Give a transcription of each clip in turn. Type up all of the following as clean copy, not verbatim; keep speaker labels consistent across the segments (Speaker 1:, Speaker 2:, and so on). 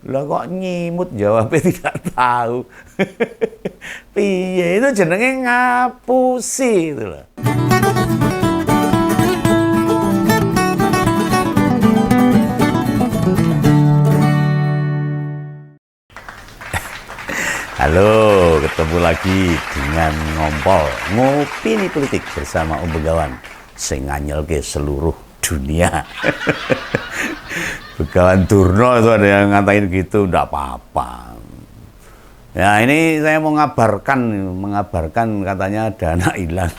Speaker 1: Lah kok nyimut jawabnya tidak tahu. Piye itu jenenge ngapusi itu loh. Halo, ketemu lagi dengan Ngompol Ngopini Politik bersama Om Begawan sing nganyelke seluruh dunia. Begawan Durno itu ada yang ngatain gitu, enggak apa-apa. Ya ini saya mau mengabarkan katanya ada anak hilang.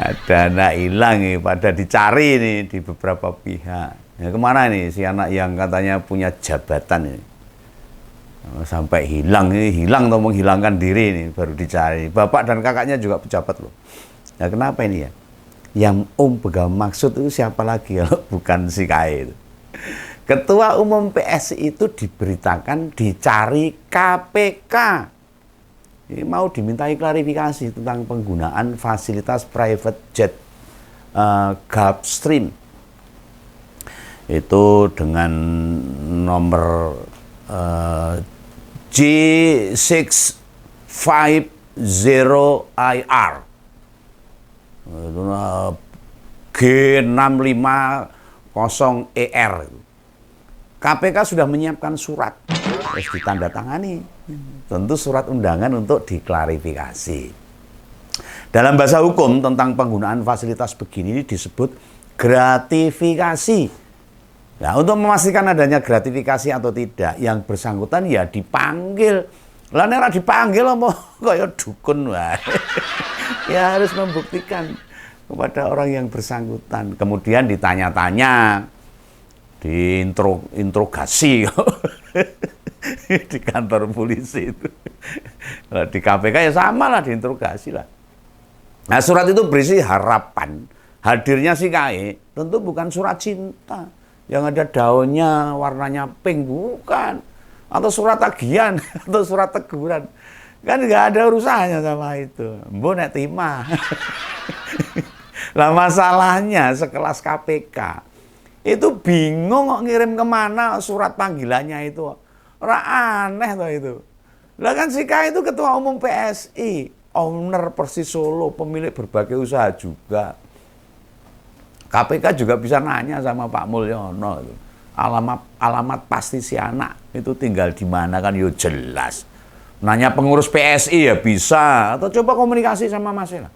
Speaker 1: Ada anak hilang nih, pada dicari nih di beberapa pihak. Ya kemana nih si anak yang katanya punya jabatan ini? Sampai hilang atau menghilangkan diri ini baru dicari. Bapak dan kakaknya juga pejabat loh. Nah kenapa ini ya? Yang Om Begawan maksud itu siapa lagi kalau bukan si KAE itu. Ketua Umum PSI itu diberitakan dicari KPK. Ini mau dimintai klarifikasi tentang penggunaan fasilitas private jet Gulfstream. Itu dengan nomor G650IR. G650ER. KPK sudah menyiapkan surat, harus ditandatangani. Tentu surat undangan untuk diklarifikasi. Dalam bahasa hukum tentang penggunaan fasilitas begini disebut gratifikasi. Nah, untuk memastikan adanya gratifikasi atau tidak, yang bersangkutan ya dipanggil. Lah nek dipanggil apa kaya dukun wae. Ya harus membuktikan kepada orang yang bersangkutan. Kemudian ditanya-tanya, diinterogasi di kantor polisi itu. Di KPK ya sama lah, diinterogasi lah. Nah surat itu berisi harapan hadirnya si KAE, tentu bukan surat cinta yang ada daunnya warnanya pink, bukan, atau surat tagihan atau surat teguran, kan nggak ada urusannya sama itu. Mbok nek timah. Lah masalahnya sekelas KPK itu bingung kok ngirim kemana surat panggilannya itu. Ora aneh toh itu. Lah kan si KAE itu ketua umum PSI, owner Persis Solo, pemilik berbagai usaha juga. KPK juga bisa nanya sama Pak Mulyono itu. Alamat pasti si anak itu tinggal di mana kan yo jelas. Nanya pengurus PSI ya bisa, atau coba komunikasi sama Mas lah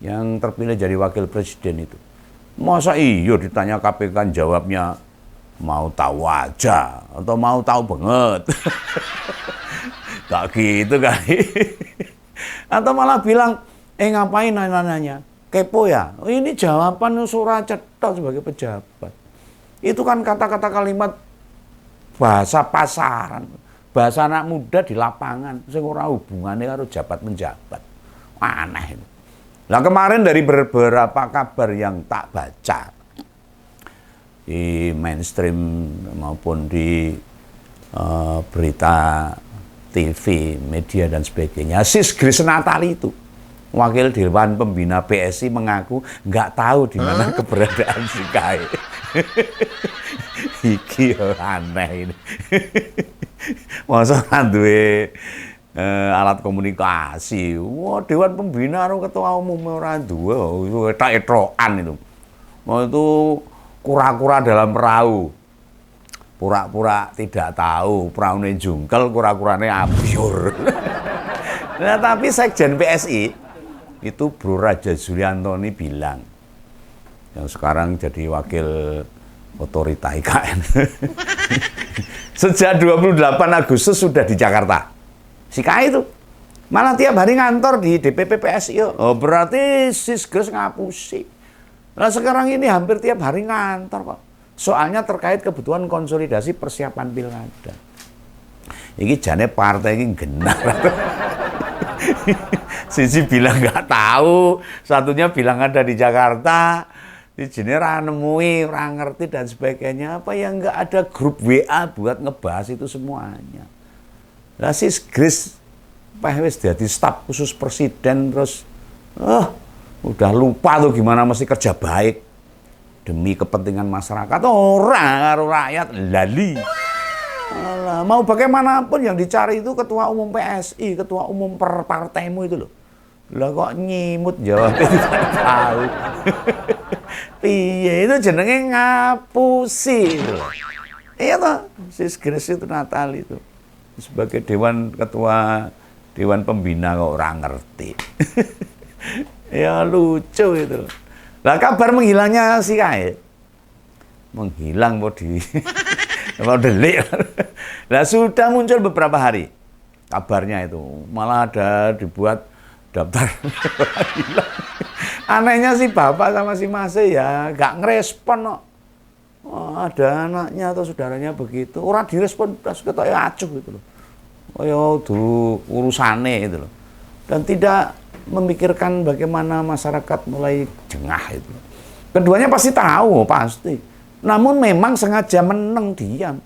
Speaker 1: yang terpilih jadi wakil presiden itu. Masa iyo ditanya KPK jawabnya mau tahu aja atau mau tahu banget. Gak gitu kali. Atau malah bilang, ngapain nanya-nanya? Kepo ya? Ini jawaban surat cetok sebagai pejabat. Itu kan kata-kata kalimat bahasa pasaran, bahasa anak muda di lapangan, sing ora hubungannya karo jabat menjabat. Aneh itu. Nah kemarin dari beberapa kabar yang tak baca di mainstream maupun di berita TV, media dan sebagainya, Sis Grace Natali itu, wakil Dewan Pembina PSI, mengaku nggak tahu di mana keberadaan si KAE. Iki aneh ini. Masa duwe alat komunikasi. Wah, Dewan Pembina ketua umum ora duwe, etok-etokan itu. Mau itu kura-kura dalam perahu. Pura-pura tidak tahu, perahunya jungkel, kura-kuranya abyur. Nah, tapi Sekjen PSI itu Bro Raja Zuliantoni bilang, yang sekarang jadi wakil otorita IKN. Sejak 28 Agustus sudah di Jakarta. Si KAE itu malah tiap hari ngantor di DPP PSI. Oh, berarti Sis Grace ngapusi. Nah sekarang ini hampir tiap hari ngantor kok. Soalnya terkait kebutuhan konsolidasi persiapan pilkada. Ini jane partai ini genar. Sisi bilang nggak tahu, satunya bilang ada di Jakarta. Di sini nemui, orang ngerti dan sebagainya. Apa yang nggak ada grup WA buat ngebahas itu semuanya. Lah Sis Grace wis dadi staf khusus presiden terus udah lupa tuh gimana mesti kerja baik. demi kepentingan masyarakat, orang karo rakyat lali. Alah, mau bagaimanapun yang dicari itu ketua umum PSI, ketua umum per partaimu itu loh. Lah kok nyimut jawabnya tidak tahu. Piye itu jenenge ngapusi itu loh. Iya toh, Sis Grace itu Natal itu sebagai ketua dewan pembina kok orang ngerti. Ya lucu itu. Lah kabar menghilangnya si Kae. Menghilang mau di mau delik. Lah sudah muncul beberapa hari kabarnya itu. Malah ada dibuat daftar hilang. Anehnya si bapak sama si Mase ya gak ngerespon kok. Oh, ada anaknya atau saudaranya begitu. Orang direspon pas ketoknya acuh gitu loh. Oh ya urusane itu loh. Dan tidak memikirkan bagaimana masyarakat mulai jengah itu. Keduanya pasti tahu, pasti. Namun memang sengaja meneng diam.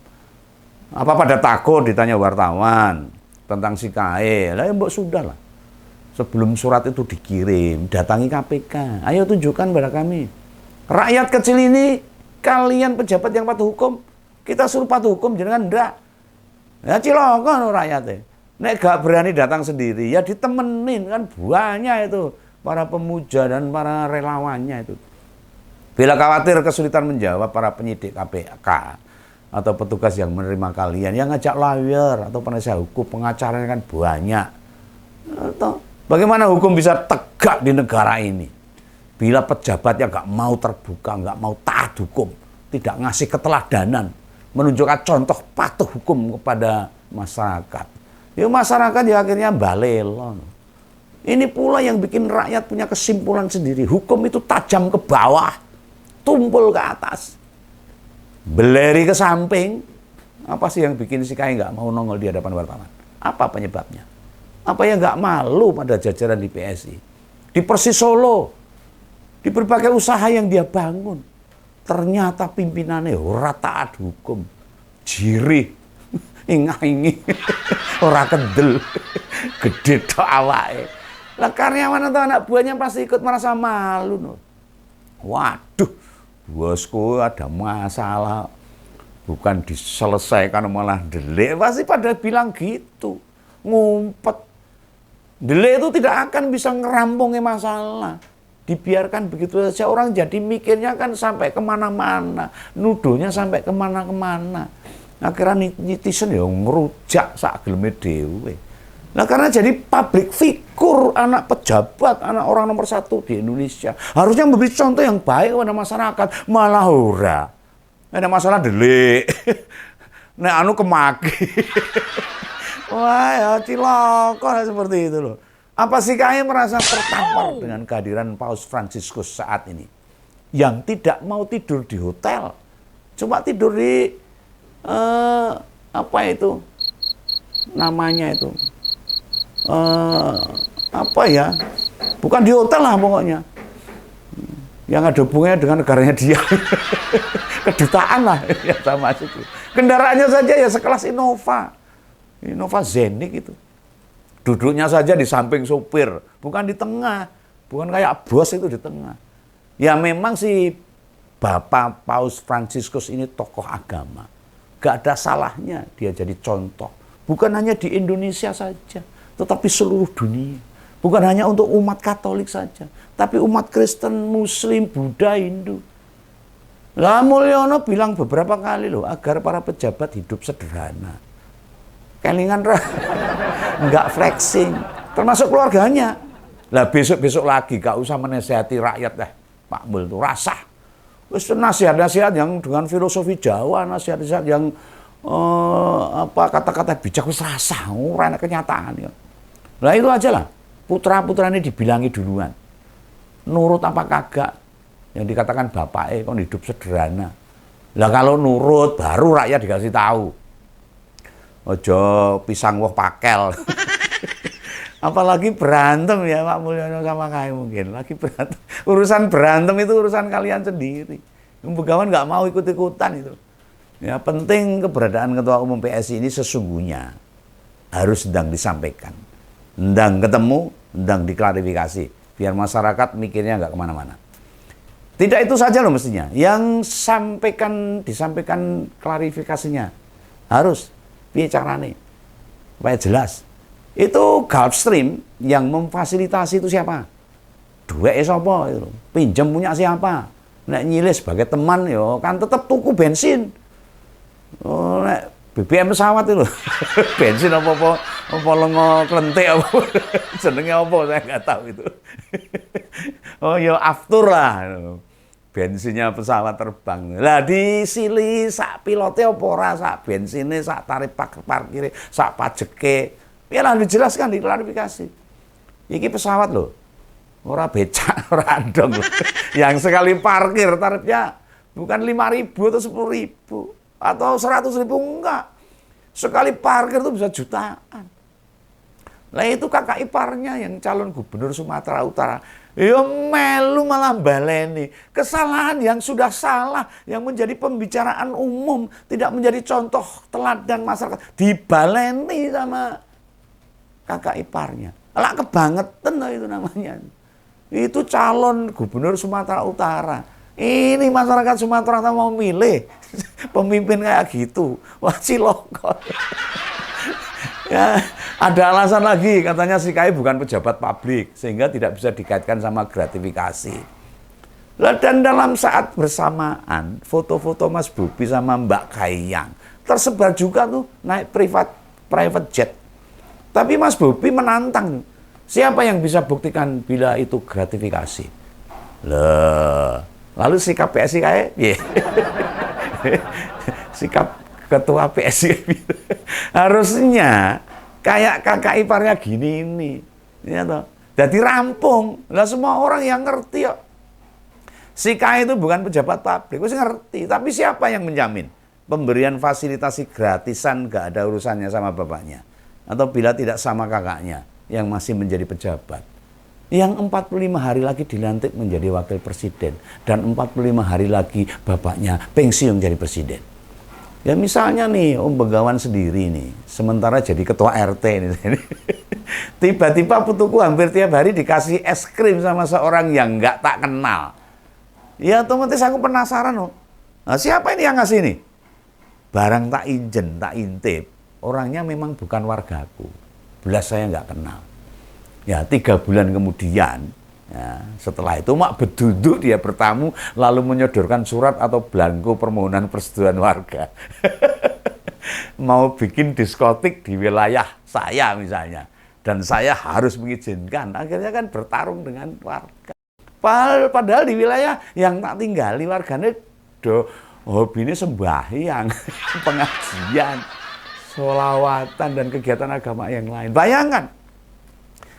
Speaker 1: Apa pada takut ditanya wartawan tentang si Kae? Lah ya mbok sudah lah. Sebelum surat itu dikirim, datangi KPK. Ayo tunjukkan pada kami. Rakyat kecil ini, kalian pejabat yang patuh hukum, kita suruh patuh hukum, jangan ndak. Ya cilaka rakyatnya. Nek gak berani datang sendiri, ya ditemenin kan banyak itu para pemuja dan para relawannya itu. Bila khawatir kesulitan menjawab para penyidik KPK atau petugas yang menerima kalian, yang ngajak lawyer atau penasihat hukum, pengacaranya kan banyak. Atau bagaimana hukum bisa tegak di negara ini? Bila pejabatnya nggak mau terbuka, nggak mau taat hukum, tidak ngasih keteladanan, menunjukkan contoh patuh hukum kepada masyarakat. Ya masyarakat ya akhirnya balelon. Ini pula yang bikin rakyat punya kesimpulan sendiri. Hukum itu tajam ke bawah, tumpul ke atas, beleri ke samping. Apa sih yang bikin si Kae nggak mau nongol di hadapan wartawan? Apa penyebabnya? Apa yang nggak malu pada jajaran di PSI? Di Persis Solo, di berbagai usaha yang dia bangun, ternyata pimpinannya ora taat hukum, jirih, ingah-ingi, ora kendel, gede tok awake. Lah karyawan atau anak buahnya pasti ikut merasa malu. No. Waduh, bosku ada masalah, bukan diselesaikan malah delik. Pasti pada bilang gitu, ngumpet. Delik itu tidak akan bisa ngerampungin masalah. Dibiarkan begitu saja, orang jadi mikirnya kan sampai kemana-mana, nuduhnya sampai kemana-kemana. Akhirnya netizen ya ngerujak sak geleme dhewe. Nah karena jadi public figure, anak pejabat, anak orang nomor 1 di Indonesia, harusnya memberi contoh yang baik kepada masyarakat, malah ora. Ada masalah delik. Nek anu kemaki. Wah ya cilaka seperti itu loh. Apa sih Kae merasa tertampar dengan kehadiran Paus Fransiskus saat ini? Yang tidak mau tidur di hotel, cuma tidur di apa itu namanya itu apa ya, bukan di hotel lah pokoknya, yang ada hubungannya dengan negaranya dia. Kedutaan lah yang sama itu. Kendaraannya saja ya sekelas Innova Zenik itu. Duduknya saja di samping sopir, bukan di tengah, bukan kayak bos itu di tengah. Ya memang si Bapak Paus Fransiskus ini tokoh agama. Gak ada salahnya dia jadi contoh. Bukan hanya di Indonesia saja, tetapi seluruh dunia. Bukan hanya untuk umat Katolik saja, tapi umat Kristen, Muslim, Buddha, Hindu. Lah Mulyono bilang beberapa kali loh, agar para pejabat hidup sederhana. Kelingan nggak flexing, termasuk keluarganya. Lah besok-besok lagi gak usah menasihati rakyat dah, Pak Mul itu rasah. Wis nasihat-nasihat yang dengan filosofi Jawa, nasihat-nasihat yang kata-kata bijak wis rasah, ora ana kenyataan ya. Lah itu aja lah. Putra-putra ini dibilangi duluan. Nurut apa kagak? Yang dikatakan bapaknya kon hidup sederhana. Lah kalau nurut baru rakyat dikasih tahu. Ojo pisang woh pakel. Apalagi berantem ya Pak Mulyono sama Kae mungkin. Lagi berantem. Urusan berantem itu urusan kalian sendiri. Begawan nggak mau ikut-ikutan itu. Ya penting keberadaan Ketua Umum PSI ini sesungguhnya harus sedang disampaikan. Sedang ketemu, sedang diklarifikasi. Biar masyarakat mikirnya nggak kemana-mana. Tidak itu saja loh mestinya. Yang disampaikan klarifikasinya. Harus. Piye carane? Supaya jelas. Itu Gulfstream yang memfasilitasi itu siapa? Duwe sapa itu. Pinjam punya siapa? Nek nyilih sebagai teman yo kan tetap tuku bensin. Oh, nek BBM pesawat itu. Bensin apa lengo klentik apa. Jenenge apa saya nggak tahu itu. Oh yo aftur lah. Bensinnya pesawat terbang. Lah disili sak pilote apa ora, sak bensine, sak tarif parkir, sak pajeke. Ya lah dijelaskan, diklarifikasi. Iki pesawat loh. Ora becak, ora andong. Yang sekali parkir tarifnya bukan 5.000 atau 10.000 atau 100.000, enggak. Sekali parkir itu bisa jutaan. Lah itu kakak iparnya yang calon gubernur Sumatera Utara. Ya melu malah baleni. Kesalahan yang sudah salah, yang menjadi pembicaraan umum, tidak menjadi contoh teladan masyarakat, dibaleni sama kakak iparnya. Lah kebangetan itu namanya. Itu calon gubernur Sumatera Utara. Ini masyarakat Sumatera Utara mau milih pemimpin kayak gitu. Wah ciloko. Ya, ada alasan lagi katanya si KAI bukan pejabat publik sehingga tidak bisa dikaitkan sama gratifikasi. Dan dalam saat bersamaan foto-foto Mas Bobi sama Mbak Kahiyang tersebar juga tuh naik private jet. Tapi Mas Bobi menantang. Siapa yang bisa buktikan bila itu gratifikasi? Lalu sikap PSI kayak, sikap ketua PSI harusnya kayak kakak iparnya gini ini, ya toh. Jadi rampung, lah semua orang yang ngerti kok. Si KAI itu bukan pejabat publik, wis ngerti. Tapi siapa yang menjamin pemberian fasilitasi gratisan gak ada urusannya sama bapaknya? Atau bila tidak sama kakaknya yang masih menjadi pejabat, yang 45 hari lagi dilantik menjadi wakil presiden, dan 45 hari lagi bapaknya pensiun jadi presiden. Ya misalnya nih Om Begawan sendiri nih, sementara jadi ketua RT ini. Tiba-tiba putuku hampir tiap hari dikasih es krim sama seorang yang nggak tak kenal. Ya otomatis aku penasaran loh. Nah, siapa ini yang ngasih nih? Barang tak injen, tak intip. Orangnya memang bukan wargaku. Belas saya nggak kenal. Ya 3 bulan kemudian, ya, setelah itu mak beduduk dia bertamu lalu menyodorkan surat atau belangko permohonan persetujuan warga. Mau bikin diskotik di wilayah saya misalnya. Dan saya harus mengizinkan. Akhirnya kan bertarung dengan warga. Padahal di wilayah yang tak tinggali warganya hobinya sembahyang, pengajian, sholawatan, dan kegiatan agama yang lain. Bayangkan,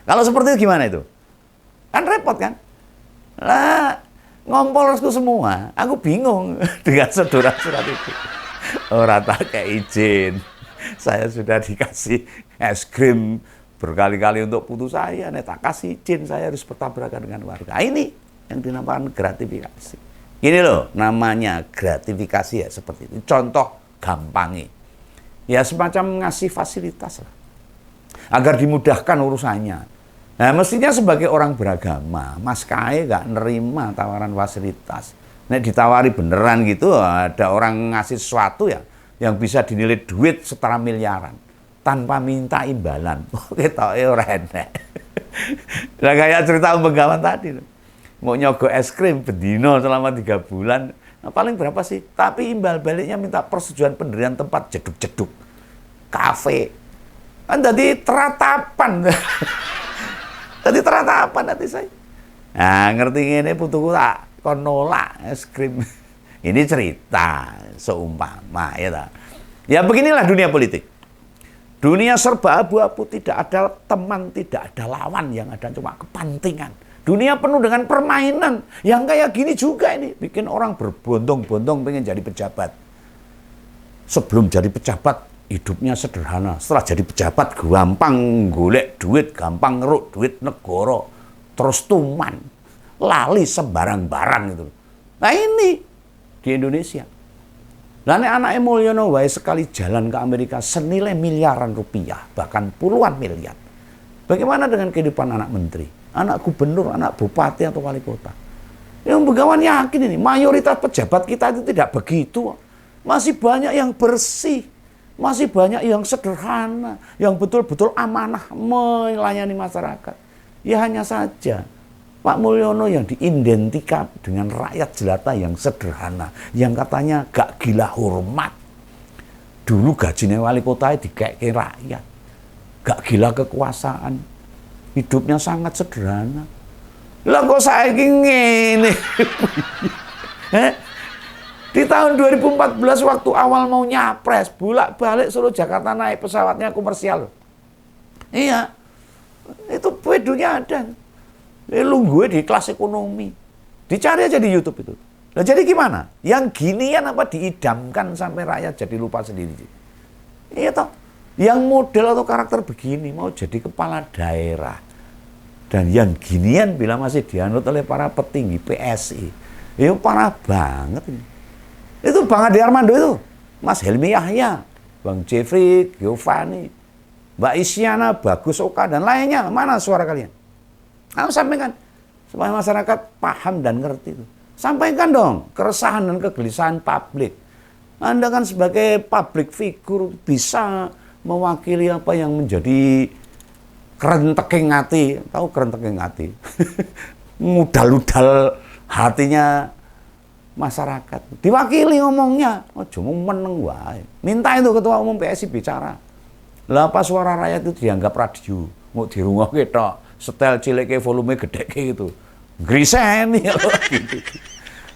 Speaker 1: kalau seperti itu gimana itu? Kan repot kan? Lah, ngompol resku semua. Aku bingung dengan surat itu. Orang tak kayak izin. Saya sudah dikasih es krim berkali-kali untuk putu saya. Nek tak kasih izin, saya harus bertabrakan dengan warga. Ini yang dinamakan gratifikasi. Ini loh namanya gratifikasi ya seperti itu. Contoh gampangnya. Ya semacam ngasih fasilitas lah. Agar dimudahkan urusannya. Nah mestinya sebagai orang beragama, Mas KAI nggak nerima tawaran fasilitas. Nek ditawari beneran gitu, ada orang ngasih sesuatu ya yang bisa dinilai duit setara miliaran tanpa minta imbalan. Kita ora enek. Nah kayak cerita Om Begawan tadi, mau nyogok es krim bedino selama 3 bulan, nah, paling berapa sih? Tapi imbal baliknya minta persetujuan pendirian tempat jeduk-jeduk, kafe. Kan jadi teratapan. Tadi teratapan nanti saya. Nah ngerti ini putuku tak kon nolak es krim. Ini cerita seumpama ya tak? Ya beginilah dunia politik. Dunia serba abu-abu, tidak ada teman, tidak ada lawan, yang ada cuma kepentingan. Dunia penuh dengan permainan yang kayak gini juga ini bikin orang berbondong-bondong pengen jadi pejabat. Sebelum jadi pejabat hidupnya sederhana. Setelah jadi pejabat gampang golek duit, gampang ngeruk duit negara, terus tuman, lali sembarang barang gitu. Nah ini di Indonesia. Lah nek anake Mulyono wae sekali jalan ke Amerika senilai miliaran rupiah, bahkan puluhan miliar. Bagaimana dengan kehidupan anak menteri, anak gubernur, anak bupati atau wali kota? Yang Begawan yakin ini, mayoritas pejabat kita itu tidak begitu. Masih banyak yang bersih, masih banyak yang sederhana, yang betul-betul amanah melayani masyarakat. Ya hanya saja Pak Mulyono yang diidentikan dengan rakyat jelata yang sederhana, yang katanya gak gila hormat. Dulu gajinya wali kota dikeke rakyat, gak gila kekuasaan, hidupnya sangat sederhana. Lah kok saiki ngene. Di tahun 2014 waktu awal mau nyapres, bolak-balik Solo Jakarta naik pesawatnya komersial. Iya. Itu pedunya ada. Lu gue di kelas ekonomi. Dicari aja di YouTube itu. Nah jadi gimana? Yang ginian apa diidamkan sampai rakyat jadi lupa sendiri. Iya toh. Yang model atau karakter begini mau jadi kepala daerah. Dan yang ginian bila masih dianut oleh para petinggi PSI. Itu parah banget ini. Itu Bang Ade Armando itu. Mas Helmi Yahya. Bang Jeffrey, Giovanni. Mbak Isyana, Bagus Oka, dan lainnya. Mana suara kalian? Kamu sampaikan. Supaya masyarakat paham dan ngerti itu. Sampaikan dong keresahan dan kegelisahan publik. Anda kan sebagai public figure bisa mewakili apa yang menjadi kerenteking hati, tahu kerenteking hati, ngudal-udal hatinya masyarakat. Diwakili ngomongnya, cuma meneng wae. Minta itu ketua umum PSI bicara. Lah apa suara rakyat itu dianggap radio, mau dirungokke tok, setel cilik volume gede gitu. Griseni gitu.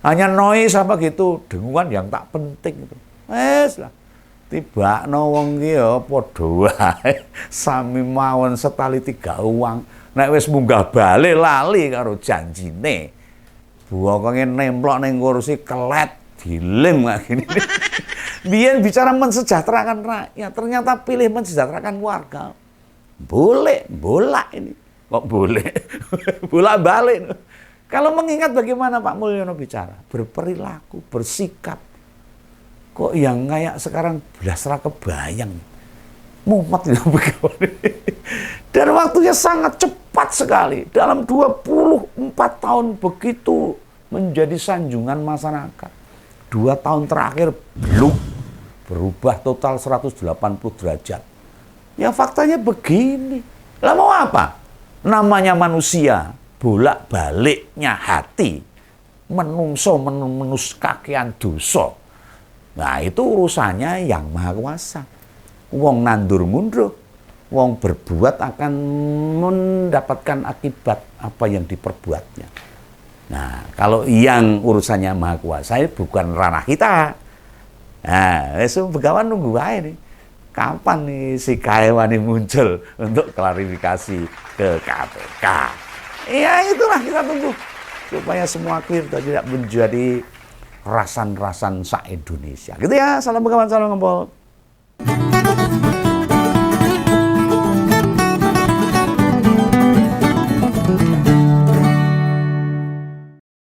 Speaker 1: Hanya noise apa gitu, dengungan yang tak penting itu. Wes lah. Tibakno wong ki ya padha wae sami mawon setali 3 uang. Nek wis munggah bali lali karo janjine. Buwokonge nemplok ning kursi kelet dilem kayak gini. Biyen bicara mensejahterakan rakyat, ternyata pilih mensejahterakan warga. Boleh, bolak ini. Kok boleh? Bolak-balik. Kalau mengingat bagaimana Pak Mulyono bicara, berperilaku, bersikap. Kok yang kayak sekarang belas kebayang. Mumet ya Begawan. Dan waktunya sangat cepat sekali. Dalam 24 tahun begitu menjadi sanjungan masyarakat. 2 tahun terakhir belum berubah total 180 derajat. Ya faktanya begini. Lah mau apa? Namanya manusia, bolak-baliknya hati. Menungso menus kakean dosa. Nah itu urusannya yang maha kuasa. Wong nandur mundur, wong berbuat akan mendapatkan akibat apa yang diperbuatnya. Nah kalau yang urusannya maha kuasa bukan ranah kita. Nah Begawan nunggu aja nih. Kapan nih si Kaewani muncul untuk klarifikasi ke KPK. Ya itulah kita tunggu. Supaya semua clear dan tidak menjadi rasan-rasan sa-Indonesia. Gitu ya, salam Begawan, salam ngempol.